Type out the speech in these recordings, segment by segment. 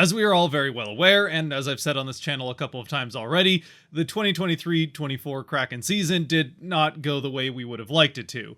As we are all very well aware, and as I've said on this channel a couple of times already, the 2023-24 Kraken season did not go the way we would have liked it to.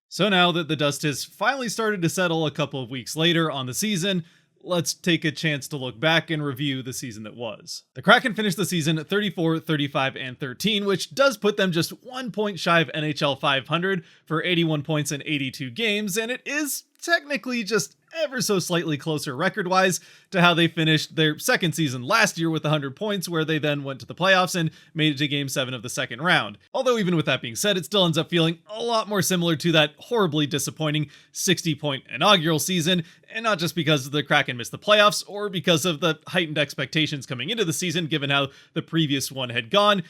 So now that the dust has finally started to settle a couple of weeks later on the season, let's take a chance to look back and review the season that was. The Kraken finished the season at 34, 35, and 13, which does put them just 1 point shy of NHL 500 for 81 points in 82 games, and it is technically just ever so slightly closer record-wise to how they finished their second season last year with 100 points, where they then went to the playoffs and made it to Game 7 of the second round. Although even with that being said, it still ends up feeling a lot more similar to that horribly disappointing 60-point inaugural season, and not just because the Kraken missed the playoffs or because of the heightened expectations coming into the season given how the previous one had gone.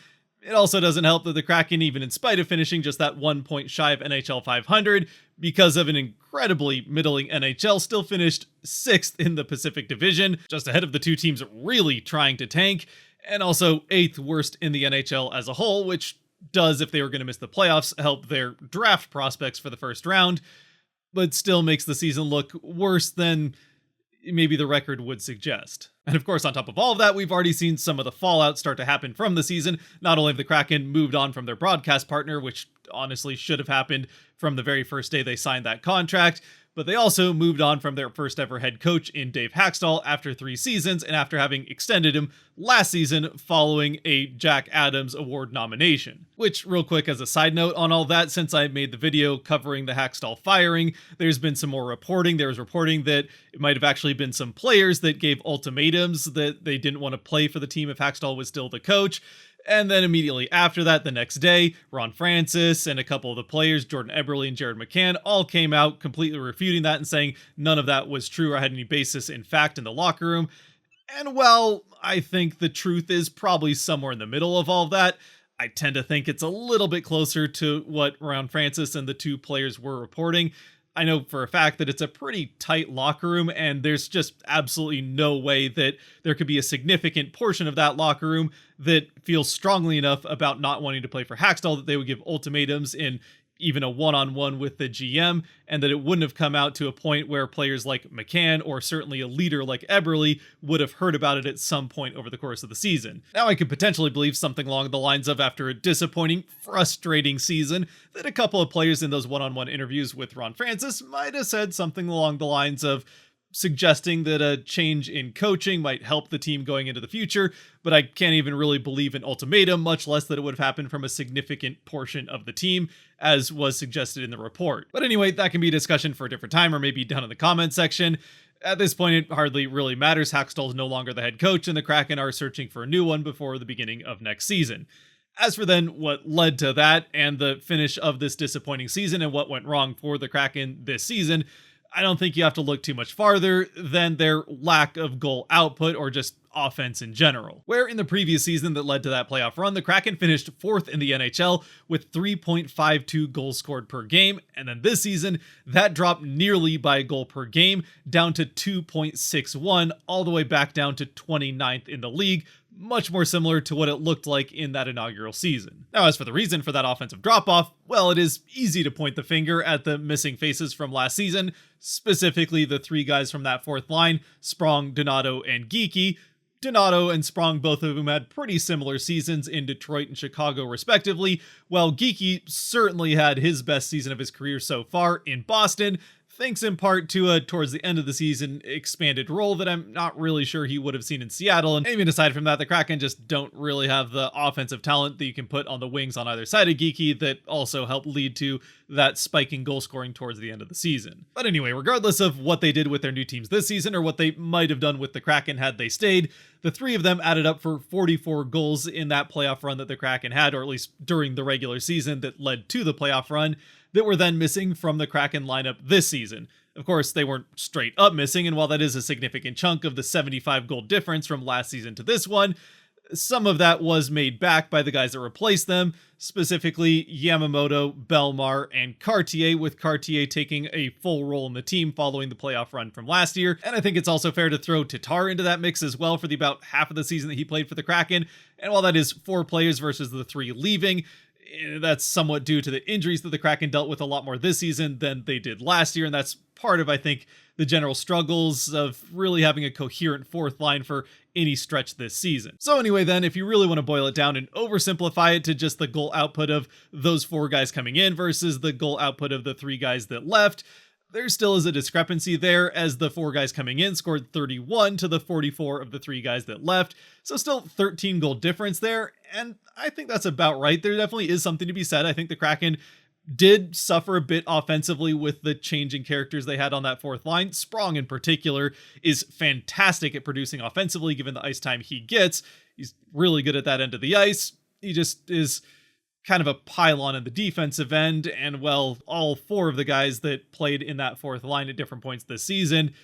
It also doesn't help that the Kraken, even in spite of finishing just that 1 point shy of NHL 500, because of an incredibly middling NHL, still finished 6th in the Pacific Division, just ahead of the two teams really trying to tank, and also 8th worst in the NHL as a whole, which does, if they were going to miss the playoffs, help their draft prospects for the first round, but still makes the season look worse than maybe the record would suggest. And of course, on top of all of that, we've already seen some of the fallout start to happen from the season. Not only have the Kraken moved on from their broadcast partner, which honestly should have happened from the very first day they signed that contract, but they also moved on from their first ever head coach in Dave Haxtell after 3 seasons and after having extended him last season following a Jack Adams Award nomination. Which, real quick as a side note on all that, since I made the video covering the Haxtell firing, there's been some more reporting. There was reporting that it might have actually been some players that gave ultimatums that they didn't want to play for the team if Haxtell was still the coach. And then immediately after that, the next day, Ron Francis and a couple of the players, Jordan Eberle and Jared McCann, all came out completely refuting that and saying none of that was true or had any basis in fact in the locker room. And well, I think the truth is probably somewhere in the middle of all of that. I tend to think it's a little bit closer to what Ron Francis and the two players were reporting. I know for a fact that it's a pretty tight locker room, and there's just absolutely no way that there could be a significant portion of that locker room that feels strongly enough about not wanting to play for Haxtell that they would give ultimatums in even a one-on-one with the GM, and that it wouldn't have come out to a point where players like McCann or certainly a leader like Eberle would have heard about it at some point over the course of the season. Now I could potentially believe something along the lines of, after a disappointing, frustrating season, that a couple of players in those one-on-one interviews with Ron Francis might have said something along the lines of suggesting that a change in coaching might help the team going into the future, but I can't even really believe an ultimatum, much less that it would have happened from a significant portion of the team, as was suggested in the report. But anyway, that can be a discussion for a different time, or maybe down in the comments section. At this point, it hardly really matters. Haxtell is no longer the head coach, and the Kraken are searching for a new one before the beginning of next season. As for then what led to that and the finish of this disappointing season and what went wrong for the Kraken this season, I don't think you have to look too much farther than their lack of goal output or just offense in general. Where in the previous season that led to that playoff run, the Kraken finished 4th in the NHL with 3.52 goals scored per game, and then this season, that dropped nearly by a goal per game down to 2.61, all the way back down to 29th in the league, much more similar to what it looked like in that inaugural season. Now, as for the reason for that offensive drop-off, well, it is easy to point the finger at the missing faces from last season, specifically the 3 guys from that 4th line, Sprong, Donato, and Geekie. Donato and Sprong, both of whom had pretty similar seasons in Detroit and Chicago respectively, while Geekie certainly had his best season of his career so far in Boston, thanks in part to a, towards the end of the season, expanded role that I'm not really sure he would have seen in Seattle. And even aside from that, the Kraken just don't really have the offensive talent that you can put on the wings on either side of Geekie that also helped lead to that spiking goal scoring towards the end of the season. But anyway, regardless of what they did with their new teams this season or what they might have done with the Kraken had they stayed, the 3 of them added up for 44 goals in that playoff run that the Kraken had, or at least during the regular season that led to the playoff run, that were then missing from the Kraken lineup this season. Of course, they weren't straight up missing, and while that is a significant chunk of the 75 goal difference from last season to this one, some of that was made back by the guys that replaced them, specifically Yamamoto, Belmar, and Cartier, with Cartier taking a full role in the team following the playoff run from last year. And I think it's also fair to throw Tatar into that mix as well for the about half of the season that he played for the Kraken. And while that is 4 players versus the 3 leaving, That's somewhat due to the injuries that the Kraken dealt with a lot more this season than they did last year, and that's part of, I think, the general struggles of really having a coherent fourth line for any stretch this season. So anyway then, if you really want to boil it down and oversimplify it to just the goal output of those 4 guys coming in versus the goal output of the 3 guys that left, there still is a discrepancy there, as the 4 guys coming in scored 31 to the 44 of the 3 guys that left. So still 13 goal difference there, and I think that's about right. There definitely is something to be said. I think the Kraken did suffer a bit offensively with the changing characters they had on that fourth line. Sprong in particular is fantastic at producing offensively given the ice time he gets. He's really good at that end of the ice. He just is kind of a pylon in the defensive end, and well, all 4 of the guys that played in that fourth line at different points this season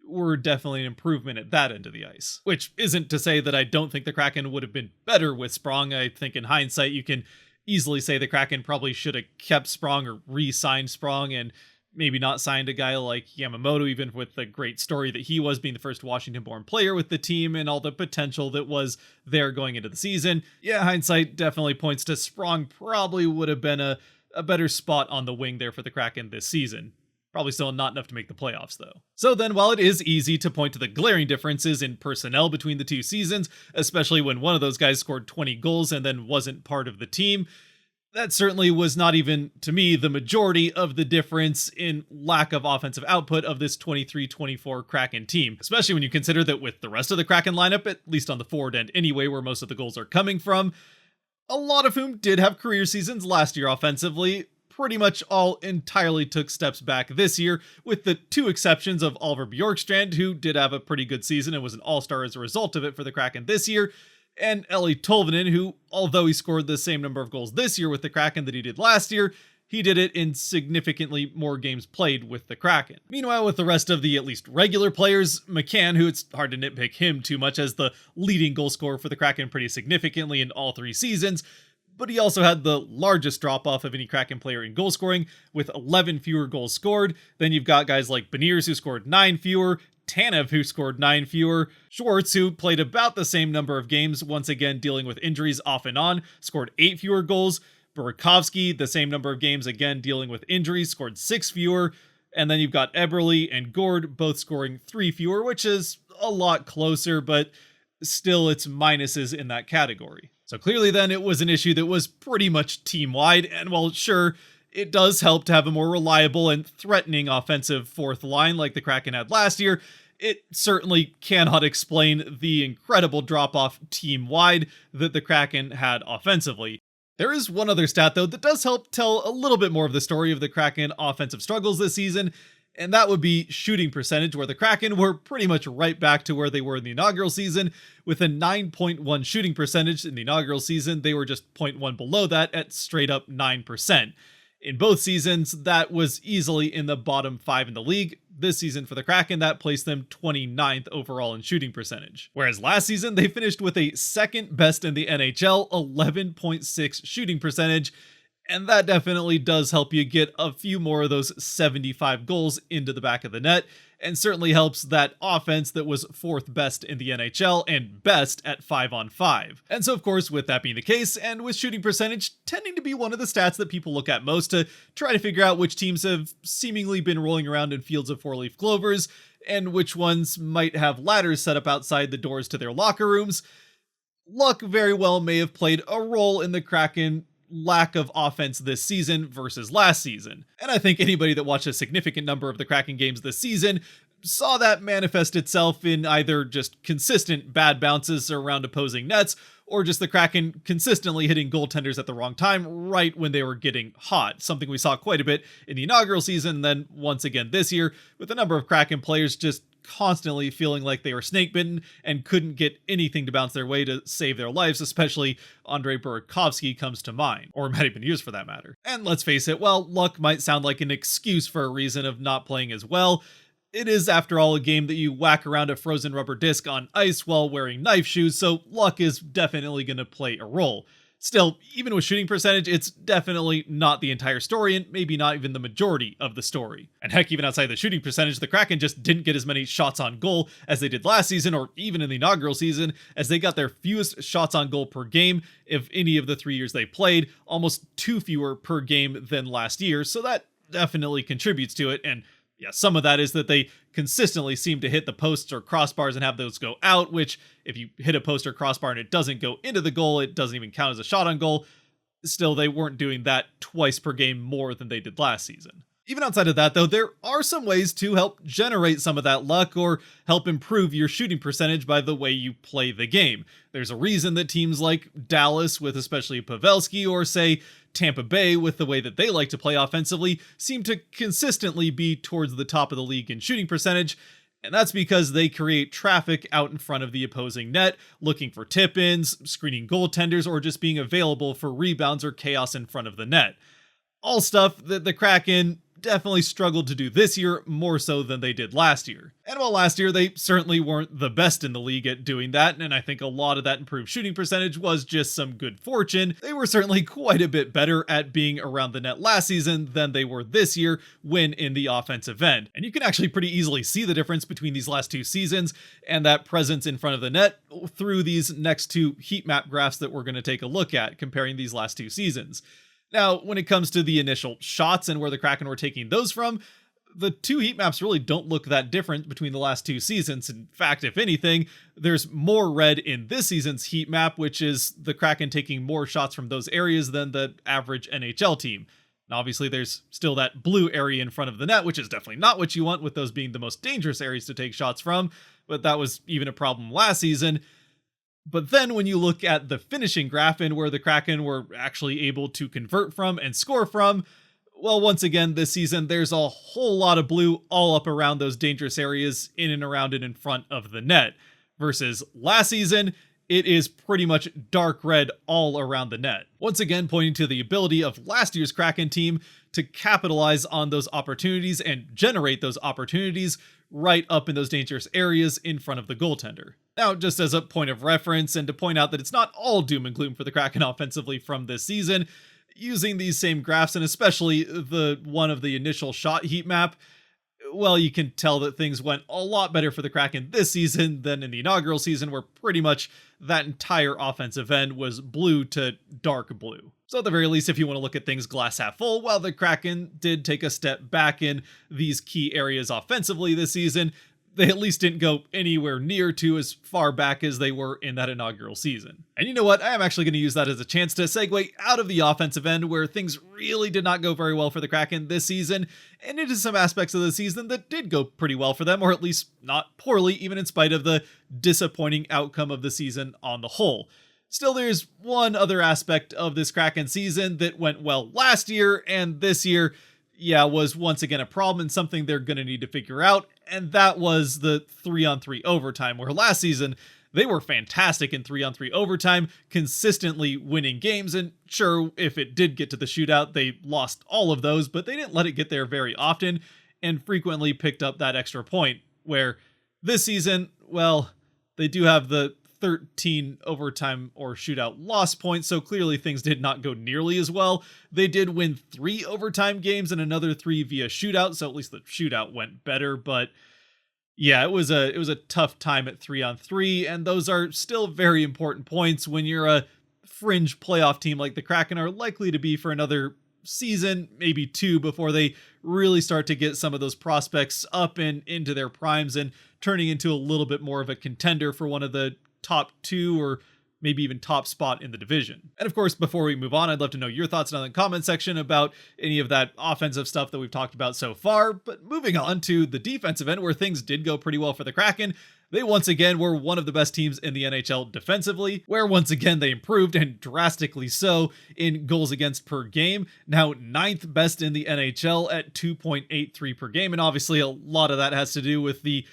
were definitely an improvement at that end of the ice. Which isn't to say that I don't think the Kraken would have been better with Sprong. I think in hindsight you can easily say the Kraken probably should have kept Sprong or re-signed Sprong and maybe not signed a guy like Yamamoto, even with the great story that he was being the first Washington-born player with the team and all the potential that was there going into the season. Yeah, hindsight definitely points to Sprong probably would have been a better spot on the wing there for the Kraken this season. Probably still not enough to make the playoffs, though. So then, while it is easy to point to the glaring differences in personnel between the 2 seasons, especially when one of those guys scored 20 goals and then wasn't part of the team, that certainly was not even, to me, the majority of the difference in lack of offensive output of this 23-24 Kraken team, especially when you consider that with the rest of the Kraken lineup, at least on the forward end anyway, where most of the goals are coming from, a lot of whom did have career seasons last year offensively, pretty much all entirely took steps back this year, with the 2 exceptions of Oliver Bjorkstrand, who did have a pretty good season and was an all-star as a result of it for the Kraken this year, and Eli Tolvanen, who, although he scored the same number of goals this year with the Kraken that he did last year, he did it in significantly more games played with the Kraken. Meanwhile, with the rest of the at least regular players, McCann, who it's hard to nitpick him too much as the leading goal scorer for the Kraken pretty significantly in all 3 seasons, but he also had the largest drop-off of any Kraken player in goal scoring, with 11 fewer goals scored. Then you've got guys like Beniers, who scored 9 fewer, Tanev, who scored 9 fewer, Schwartz, who played about the same number of games, once again dealing with injuries off and on, scored 8 fewer goals, Burakovsky, the same number of games, again dealing with injuries, scored 6 fewer, and then you've got Eberle and Gord both scoring 3 fewer, which is a lot closer, but still it's minuses in that category. So clearly then it was an issue that was pretty much team-wide, and while sure, it does help to have a more reliable and threatening offensive fourth line like the Kraken had last year, it certainly cannot explain the incredible drop-off team-wide that the Kraken had offensively. There is one other stat, though, that does help tell a little bit more of the story of the Kraken offensive struggles this season, and that would be shooting percentage, where the Kraken were pretty much right back to where they were in the inaugural season, with a 9.1 shooting percentage in the inaugural season. They were just 0.1 below that at straight up 9%. In both seasons, that was easily in the bottom 5 in the league. This season for the Kraken, that placed them 29th overall in shooting percentage. Whereas last season, they finished with a second best in the NHL, 11.6 shooting percentage, and that definitely does help you get a few more of those 75 goals into the back of the net, and certainly helps that offense that was 4th best in the NHL and best at 5-on-5. And so, of course, with that being the case, and with shooting percentage tending to be one of the stats that people look at most to try to figure out which teams have seemingly been rolling around in fields of 4-leaf clovers, and which ones might have ladders set up outside the doors to their locker rooms, luck very well may have played a role in the Kraken lack of offense this season versus last season. And I think anybody that watched a significant number of the Kraken games this season saw that manifest itself in either just consistent bad bounces around opposing nets, or just the Kraken consistently hitting goaltenders at the wrong time right when they were getting hot, something we saw quite a bit in the inaugural season, then once again this year, with a number of Kraken players just constantly feeling like they were snake bitten and couldn't get anything to bounce their way to save their lives, especially Andrei Burakovsky comes to mind, or Matty Beniers for that matter. And let's face it, while luck might sound like an excuse for a reason of not playing as well, it is, after all, a game that you whack around a frozen rubber disc on ice while wearing knife shoes, so luck is definitely going to play a role. Still, even with shooting percentage, it's definitely not the entire story and maybe not even the majority of the story. And heck, even outside the shooting percentage, the Kraken just didn't get as many shots on goal as they did last season, or even in the inaugural season, as they got their fewest shots on goal per game of any of the 3 years they played, almost 2 fewer per game than last year, so that definitely contributes to it. And yeah, some of that is that they consistently seem to hit the posts or crossbars and have those go out, which if you hit a post or crossbar and it doesn't go into the goal, it doesn't even count as a shot on goal. Still, they weren't doing that twice per game more than they did last season. Even outside of that, though, there are some ways to help generate some of that luck or help improve your shooting percentage by the way you play the game. There's a reason that teams like Dallas, with especially Pavelski, or say Tampa Bay, with the way that they like to play offensively, seem to consistently be towards the top of the league in shooting percentage. And that's because they create traffic out in front of the opposing net, looking for tip-ins, screening goaltenders, or just being available for rebounds or chaos in front of the net. All stuff that the Kraken definitely struggled to do this year more so than they did last year. And while last year they certainly weren't the best in the league at doing that, and I think a lot of that improved shooting percentage was just some good fortune, they were certainly quite a bit better at being around the net last season than they were this year when in the offensive end. And you can actually pretty easily see the difference between these last 2 seasons and that presence in front of the net through these next 2 heat map graphs that we're going to take a look at, comparing these last 2 seasons. Now, when it comes to the initial shots and where the Kraken were taking those from, the 2 heat maps really don't look that different between the last 2 seasons. In fact, if anything, there's more red in this season's heat map, which is the Kraken taking more shots from those areas than the average NHL team. And obviously, there's still that blue area in front of the net, which is definitely not what you want, with those being the most dangerous areas to take shots from, but that was even a problem last season. But then when you look at the finishing graph and where the Kraken were actually able to convert from and score from, well, once again, this season, there's a whole lot of blue all up around those dangerous areas in and around and in front of the net. Versus last season, it is pretty much dark red all around the net. Once again, pointing to the ability of last year's Kraken team to capitalize on those opportunities and generate those opportunities right up in those dangerous areas in front of the goaltender. Now, just as a point of reference and to point out that it's not all doom and gloom for the Kraken offensively from this season, using these same graphs and especially the one of the initial shot heat map, well, you can tell that things went a lot better for the Kraken this season than in the inaugural season, where pretty much that entire offensive end was blue to dark blue. So at the very least, if you want to look at things glass half full, while the Kraken did take a step back in these key areas offensively this season, they at least didn't go anywhere near to as far back as they were in that inaugural season. And you know what? I am actually going to use that as a chance to segue out of the offensive end, where things really did not go very well for the Kraken this season, and into some aspects of the season that did go pretty well for them, or at least not poorly, even in spite of the disappointing outcome of the season on the whole. Still, there's one other aspect of this Kraken season that went well last year, and this year, was once again a problem and something they're going to need to figure out, and that was the 3-on-3 overtime, where last season they were fantastic in 3-on-3 overtime, consistently winning games, and sure, if it did get to the shootout, they lost all of those, but they didn't let it get there very often, and frequently picked up that extra point, where this season, well, they do have the 13 overtime or shootout loss points, so clearly things did not go nearly as well. They did win 3 overtime games and another 3 via shootout, so at least the shootout went better, but yeah, it was a tough time at 3-on-3, and those are still very important points when you're a fringe playoff team like the Kraken are likely to be for another season, maybe 2, before they really start to get some of those prospects up and into their primes and turning into a little bit more of a contender for one of the top 2 or maybe even top spot in the division. And of course, before we move on, I'd love to know your thoughts down in the comment section about any of that offensive stuff that we've talked about so far. But moving on to the defensive end, where things did go pretty well for the Kraken, they once again were one of the best teams in the NHL defensively, where once again they improved, and drastically so, in goals against per game, now 9th best in the NHL at 2.83 per game. And obviously a lot of that has to do with the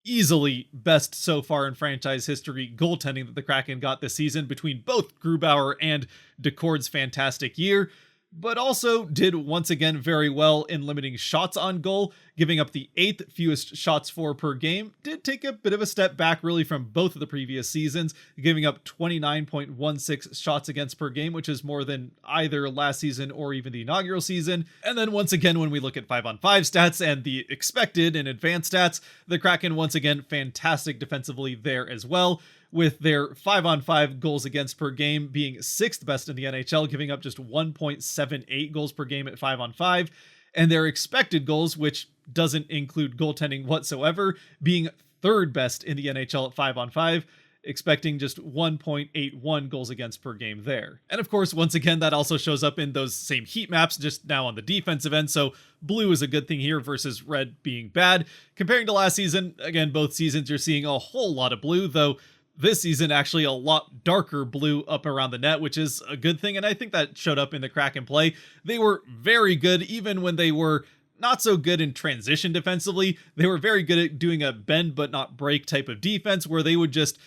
easily best so far in franchise history goaltending that the Kraken got this season between both Grubauer and Decord's fantastic year, but also did once again very well in limiting shots on goal, giving up the 8th fewest shots for per game, did take a bit of a step back really from both of the previous seasons, giving up 29.16 shots against per game, which is more than either last season or even the inaugural season. And then once again, when we look at 5-on-5 stats and the expected and advanced stats, the Kraken once again fantastic defensively there as well, with their 5-on-5 goals against per game being 6th best in the NHL, giving up just 1.78 goals per game at 5-on-5, and their expected goals, which doesn't include goaltending whatsoever, being 3rd best in the NHL at 5-on-5, expecting just 1.81 goals against per game there. And of course, once again, that also shows up in those same heat maps, just now on the defensive end, so blue is a good thing here versus red being bad. Comparing to last season, again, both seasons you're seeing a whole lot of blue, though this season actually a lot darker blue up around the net, which is a good thing, and I think that showed up in the Kraken play. They were very good even when they were not so good in transition defensively. They were very good at doing a bend but not break type of defense where they would just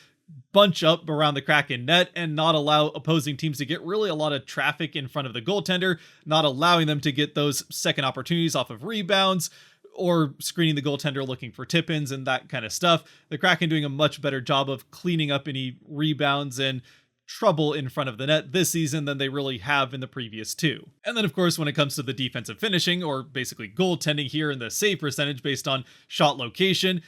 bunch up around the Kraken net and not allow opposing teams to get really a lot of traffic in front of the goaltender, not allowing them to get those second opportunities off of rebounds or screening the goaltender looking for tip-ins and that kind of stuff. The Kraken doing a much better job of cleaning up any rebounds and trouble in front of the net this season than they really have in the previous two. And then of course, when it comes to the defensive finishing, or basically goaltending here in the save percentage based on shot location,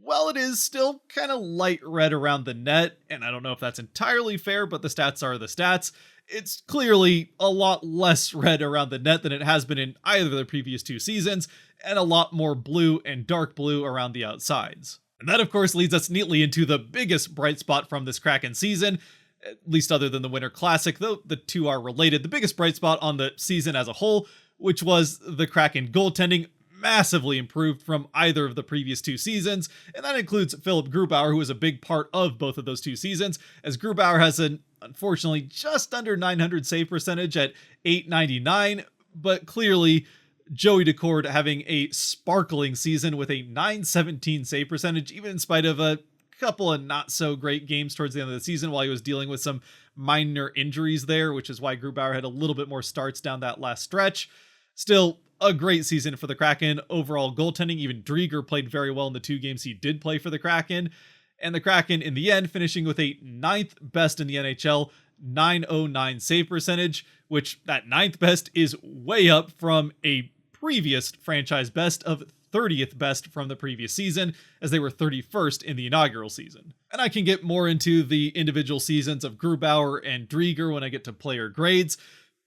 well, it is still kind of light red around the net, and I don't know if that's entirely fair, but the stats are the stats. It's clearly a lot less red around the net than it has been in either of the previous two seasons, and a lot more blue and dark blue around the outsides. And that, of course, leads us neatly into the biggest bright spot from this Kraken season, at least other than the Winter Classic, though the two are related. The biggest bright spot on the season as a whole, which was the Kraken goaltending, massively improved from either of the previous two seasons, and that includes Philip Grubauer, who was a big part of both of those two seasons, as Grubauer has an unfortunately just under 900 save percentage at 899, but clearly Joey Decord having a sparkling season with a 917 save percentage, even in spite of a couple of not so great games towards the end of the season while he was dealing with some minor injuries there, which is why Grubauer had a little bit more starts down that last stretch. Still, a great season for the Kraken. Overall goaltending, even Drieger played very well in the 2 games he did play for the Kraken. And the Kraken, in the end, finishing with a 9th best in the NHL, 909 save percentage, which that 9th best is way up from a previous franchise best of 30th best from the previous season, as they were 31st in the inaugural season. And I can get more into the individual seasons of Grubauer and Drieger when I get to player grades.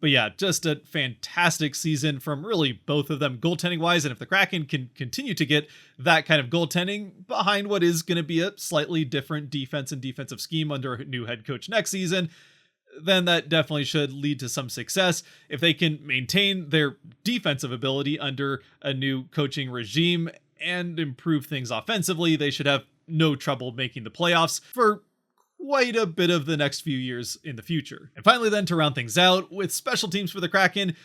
But yeah, just a fantastic season from really both of them goaltending-wise, and if the Kraken can continue to get that kind of goaltending behind what is going to be a slightly different defense and defensive scheme under a new head coach next season, then that definitely should lead to some success. If they can maintain their defensive ability under a new coaching regime and improve things offensively, they should have no trouble making the playoffs for quite a bit of the next few years in the future. And finally then, to round things out, with special teams for the Kraken,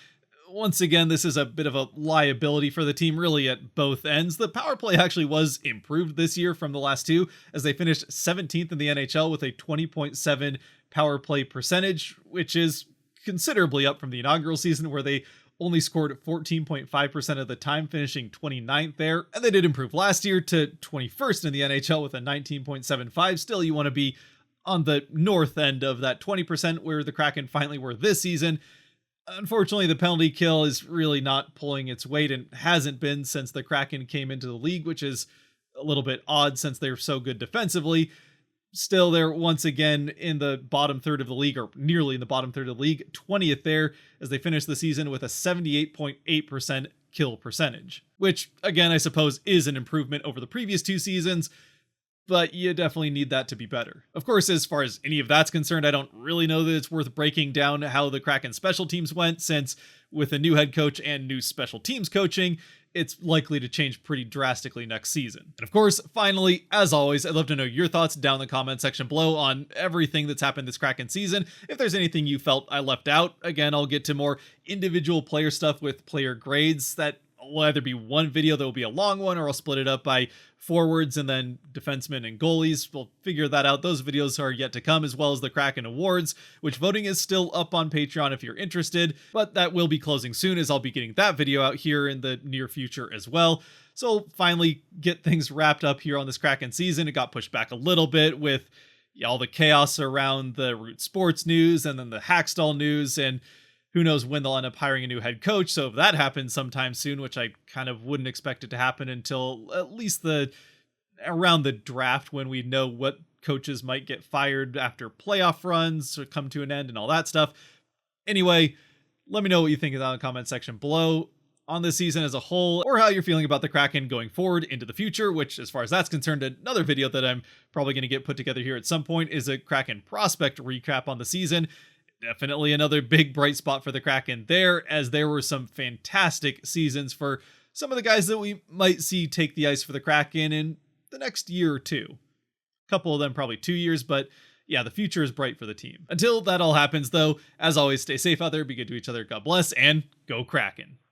once again, this is a bit of a liability for the team really at both ends. The power play actually was improved this year from the last two, as they finished 17th in the NHL with a 20.7 power play percentage, which is considerably up from the inaugural season where they only scored 14.5% of the time, finishing 29th there. And they did improve last year to 21st in the NHL with a 19.75. Still, you want to be on the north end of that 20% where the Kraken finally were this season. Unfortunately, the penalty kill is really not pulling its weight and hasn't been since the Kraken came into the league, which is a little bit odd since they're so good defensively. Still, they're once again in the bottom third of the league, or nearly in the bottom third of the league, 20th there, as they finish the season with a 78.8% kill percentage, which again, I suppose is an improvement over the previous two seasons, but you definitely need that to be better. Of course, as far as any of that's concerned, I don't really know that it's worth breaking down how the Kraken special teams went, since with a new head coach and new special teams coaching, it's likely to change pretty drastically next season. And of course, finally, as always, I'd love to know your thoughts down in the comment section below on everything that's happened this Kraken season. If there's anything you felt I left out, again, I'll get to more individual player stuff with player grades that will either be one video that will be a long one, or I'll split it up by forwards and then defensemen and goalies. We'll figure that out. Those videos are yet to come, as well as the Kraken Awards, which voting is still up on Patreon if you're interested, but that will be closing soon, as I'll be getting that video out here in the near future as well. So finally get things wrapped up here on this Kraken season. It got pushed back a little bit with all the chaos around the Root Sports news and then the Hackstall news, and who knows when they'll end up hiring a new head coach. So if that happens sometime soon, which I kind of wouldn't expect it to happen until at least around the draft, when we know what coaches might get fired after playoff runs or come to an end and all that stuff. Anyway, let me know what you think in the comment section below on this season as a whole, or how you're feeling about the Kraken going forward into the future, which, as far as that's concerned, another video that I'm probably going to get put together here at some point is a Kraken prospect recap on the season. Definitely another big bright spot for the Kraken there, as there were some fantastic seasons for some of the guys that we might see take the ice for the Kraken in the next year or two. A couple of them probably 2 years, but yeah, the future is bright for the team. Until that all happens, though, as always, stay safe out there, be good to each other, God bless, and go Kraken.